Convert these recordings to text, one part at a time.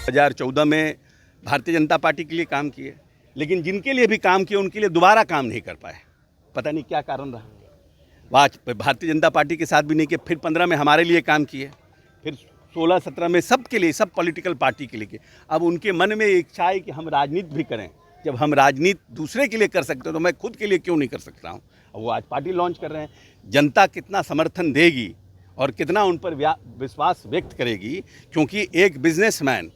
2014 में भारतीय जनता पार्टी के लिए काम किए, लेकिन जिनके लिए भी काम किए उनके लिए दोबारा काम नहीं कर पाए। पता नहीं क्या कारण रहा। भारतीय जनता पार्टी के साथ भी नहीं किए, फिर 15 में हमारे लिए काम किए, फिर 16-17 में सबके लिए, सब पॉलिटिकल पार्टी के लिए किए। अब उनके मन में इच्छा है कि हम राजनीति भी करें। जब हम राजनीति दूसरे के लिए कर सकते हैं तो मैं खुद के लिए क्यों नहीं कर सकता हूँ। वो आज पार्टी लॉन्च कर रहे हैं। जनता कितना समर्थन देगी और कितना उन पर विश्वास व्यक्त करेगी, क्योंकि एक बिजनेसमैन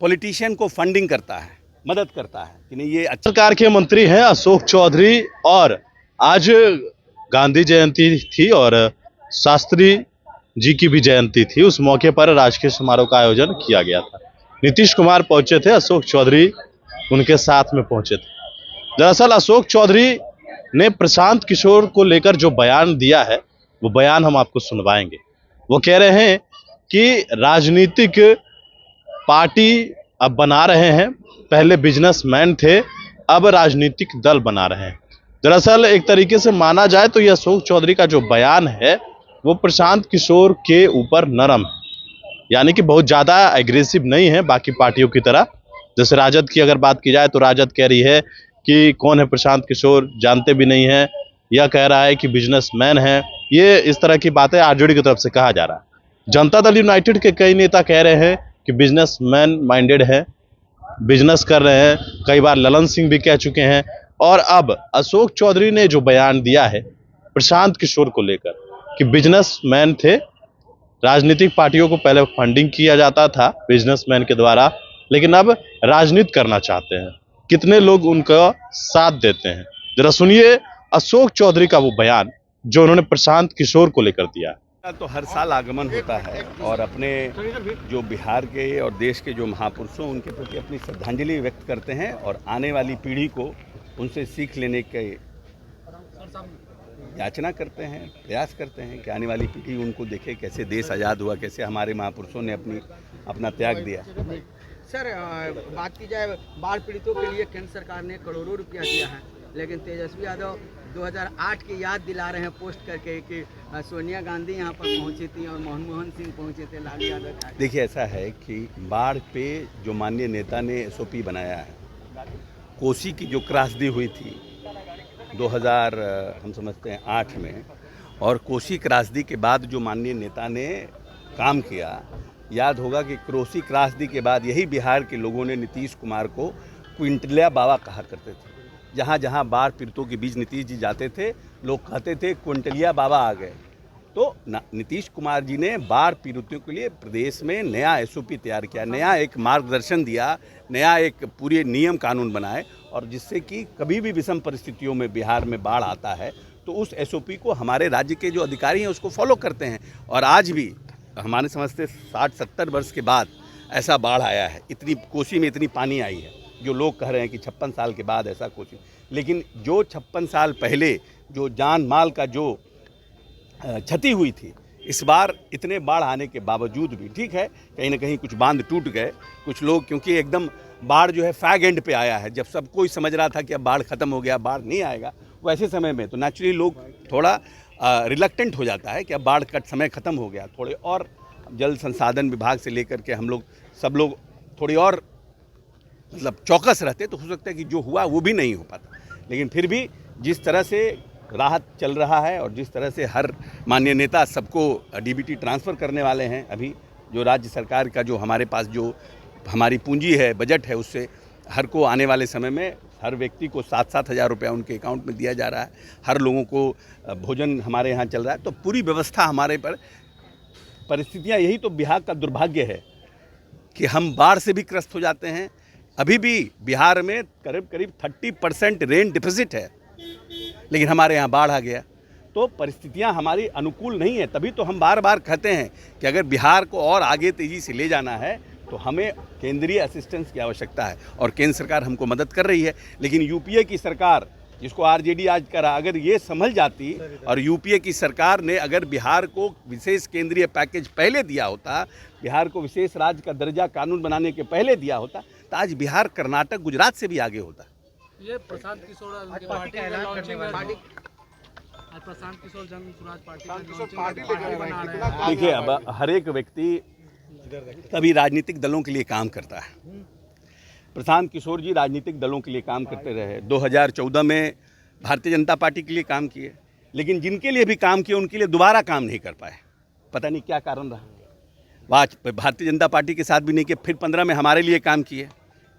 पॉलिटिशियन को फंडिंग करता है, मदद करता है कि नहीं। ये सरकार के मंत्री हैं अशोक चौधरी, और आज गांधी जयंती थी और शास्त्री जी की भी जयंती थी। उस मौके पर राजकीय समारोह का आयोजन किया गया था। नीतीश कुमार पहुंचे थे, अशोक चौधरी उनके साथ में पहुंचे थे। दरअसल अशोक चौधरी ने प्रशांत किशोर को लेकर जो बयान दिया है वो बयान हम आपको सुनवाएंगे। वो कह रहे हैं कि राजनीतिक पार्टी अब बना रहे हैं, पहले बिजनेसमैन थे, अब राजनीतिक दल बना रहे हैं। दरअसल एक तरीके से माना जाए तो यह अशोक चौधरी का जो बयान है वो प्रशांत किशोर के ऊपर नरम है, यानी कि बहुत ज़्यादा एग्रेसिव नहीं है बाकी पार्टियों की तरह। जैसे राजद की अगर बात की जाए तो राजद कह रही है कि कौन है प्रशांत किशोर, जानते भी नहीं है, यह कह रहा है कि बिजनेसमैन है। ये इस तरह की बातें आरजेडी की तरफ से कहा जा रहा है। जनता दल यूनाइटेड के कई नेता कह रहे हैं कि बिजनेसमैन माइंडेड है, बिजनेस कर रहे हैं। कई बार ललन सिंह भी कह चुके हैं। और अब अशोक चौधरी ने जो बयान दिया है प्रशांत किशोर को लेकर कि बिजनेसमैन थे, राजनीतिक पार्टियों को पहले फंडिंग किया जाता था बिजनेसमैन के द्वारा, लेकिन अब राजनीति करना चाहते हैं। कितने लोग उनका साथ देते हैं, जरा सुनिए अशोक चौधरी का वो बयान जो उन्होंने प्रशांत किशोर को लेकर दिया है। तो हर साल आगमन होता है और अपने जो बिहार के और देश के जो महापुरुषों उनके प्रति अपनी श्रद्धांजलि व्यक्त करते हैं और आने वाली पीढ़ी को उनसे सीख लेने के याचना करते हैं, प्रयास करते हैं कि आने वाली पीढ़ी उनको देखे कैसे देश आज़ाद हुआ, कैसे हमारे महापुरुषों ने अपना त्याग दिया। सर, बात की जाए बाढ़ पीड़ितों के लिए केंद्र सरकार ने करोड़ों रुपया दिया है, लेकिन तेजस्वी यादव 2008 की याद दिला रहे हैं पोस्ट करके कि सोनिया गांधी यहाँ पर पहुँची थी और मनमोहन सिंह पहुँचे थे, लालू यादव। देखिए, ऐसा है कि बाढ़ पे जो माननीय नेता ने SOP बनाया है, कोसी की जो त्रासदी हुई थी 2000 हम समझते हैं 8 में, और कोसी त्रासदी के बाद जो माननीय नेता ने काम किया, याद होगा कि कोसी त्रासदी के बाद यही बिहार के लोगों ने नीतीश कुमार को क्विंटलिया बाबा कहा करते थे। जहाँ जहाँ बाढ़ पीड़ितों के बीच नीतीश जी जाते थे, लोग कहते थे क्विंटलिया बाबा आ गए। तो नीतीश कुमार जी ने बाढ़ पीड़ितों के लिए प्रदेश में नया SOP तैयार किया, नया एक मार्गदर्शन दिया, नया एक पूरे नियम कानून बनाए, और जिससे कि कभी भी विषम परिस्थितियों में बिहार में बाढ़ आता है तो उस SOP को हमारे राज्य के जो अधिकारी हैं उसको फॉलो करते हैं। और आज भी हमारे समझते 60-70 वर्ष के बाद ऐसा बाढ़ आया है, इतनी कोसी में इतनी पानी आई है। जो लोग कह रहे हैं कि 56 साल के बाद ऐसा कोसी, लेकिन जो 56 साल पहले जो जान माल का जो क्षति हुई थी, इस बार इतने बाढ़ आने के बावजूद भी, ठीक है कहीं ना कहीं कुछ बांध टूट गए, कुछ लोग, क्योंकि एकदम बाढ़ जो है फैग एंड पे आया है, जब सब कोई समझ रहा था कि अब बाढ़ ख़त्म हो गया, बाढ़ नहीं आएगा, वैसे समय में तो नेचुरली लोग थोड़ा रिलक्टेंट हो जाता है कि अब बाढ़ का समय ख़त्म हो गया। थोड़े और जल संसाधन विभाग से लेकर के हम लोग सब लोग थोड़ी और मतलब चौकस रहते तो हो सकता है कि जो हुआ वो भी नहीं हो पाता। लेकिन फिर भी जिस तरह से राहत चल रहा है और जिस तरह से हर माननीय नेता सबको DBT ट्रांसफ़र करने वाले हैं, अभी जो राज्य सरकार का जो हमारे पास जो हमारी पूंजी है, बजट है, उससे हर को आने वाले समय में हर व्यक्ति को 7-7 हज़ार रुपया उनके अकाउंट में दिया जा रहा है। हर लोगों को भोजन हमारे यहाँ चल रहा है। तो पूरी व्यवस्था हमारे पर, परिस्थितियाँ, यही तो बिहार का दुर्भाग्य है कि हम बाढ़ से भी ग्रस्त हो जाते हैं। अभी भी बिहार में करीब 30% रेन डिफिसिट है, लेकिन हमारे यहाँ बाढ़ आ गया। तो परिस्थितियाँ हमारी अनुकूल नहीं है। तभी तो हम बार बार कहते हैं कि अगर बिहार को और आगे तेज़ी से ले जाना है तो हमें केंद्रीय असिस्टेंस की आवश्यकता है, और केंद्र सरकार हमको मदद कर रही है। लेकिन यूपीए की सरकार, जिसको आरजेडी आज करा, अगर ये संभल जाती और यूपीए की सरकार ने अगर बिहार को विशेष केंद्रीय पैकेज पहले दिया होता, बिहार को विशेष राज्य का दर्जा कानून बनाने के पहले दिया होता, तो आज बिहार कर्नाटक गुजरात से भी आगे होता। ये प्रशांत किशोर पार्टी का लॉन्चिंग है। प्रशांत किशोर जन स्वराज पार्टी देखिए, अब हर एक व्यक्ति तभी राजनीतिक दलों के लिए काम करता है। प्रशांत किशोर जी राजनीतिक दलों के लिए काम करते रहे। 2014 में भारतीय जनता पार्टी के लिए काम किए, लेकिन जिनके लिए भी काम किए उनके लिए दोबारा काम नहीं कर पाए। पता नहीं क्या कारण रहा। आज भारतीय जनता पार्टी के साथ भी नहीं किए, फिर 15 में हमारे लिए काम किए,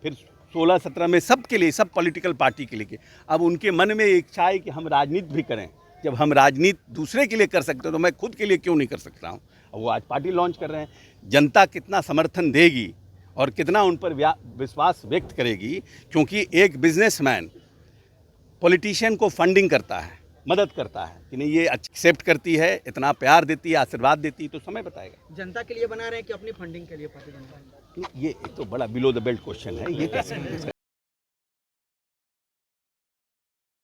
फिर 16-17 में सबके लिए, सब पॉलिटिकल पार्टी के लिए किए। अब उनके मन में इच्छा है कि हम राजनीति भी करें। जब हम राजनीति दूसरे के लिए कर सकते हैं तो मैं खुद के लिए क्यों नहीं कर सकता हूँ। वो आज पार्टी लॉन्च कर रहे हैं। जनता कितना समर्थन देगी और कितना उन पर विश्वास व्यक्त करेगी, क्योंकि एक बिजनेसमैन पॉलिटिशियन को फंडिंग करता है, मदद करता है कि नहीं, ये एक्सेप्ट करती है, इतना प्यार देती है, आशीर्वाद देती है, तो समय बताएगा। जनता के लिए बना रहे हैं कि अपनी फंडिंग के लिए पार्टी बना रहे हैं? ये एक तो बड़ा बिलो द बेल्ट क्वेश्चन है, ये कैसे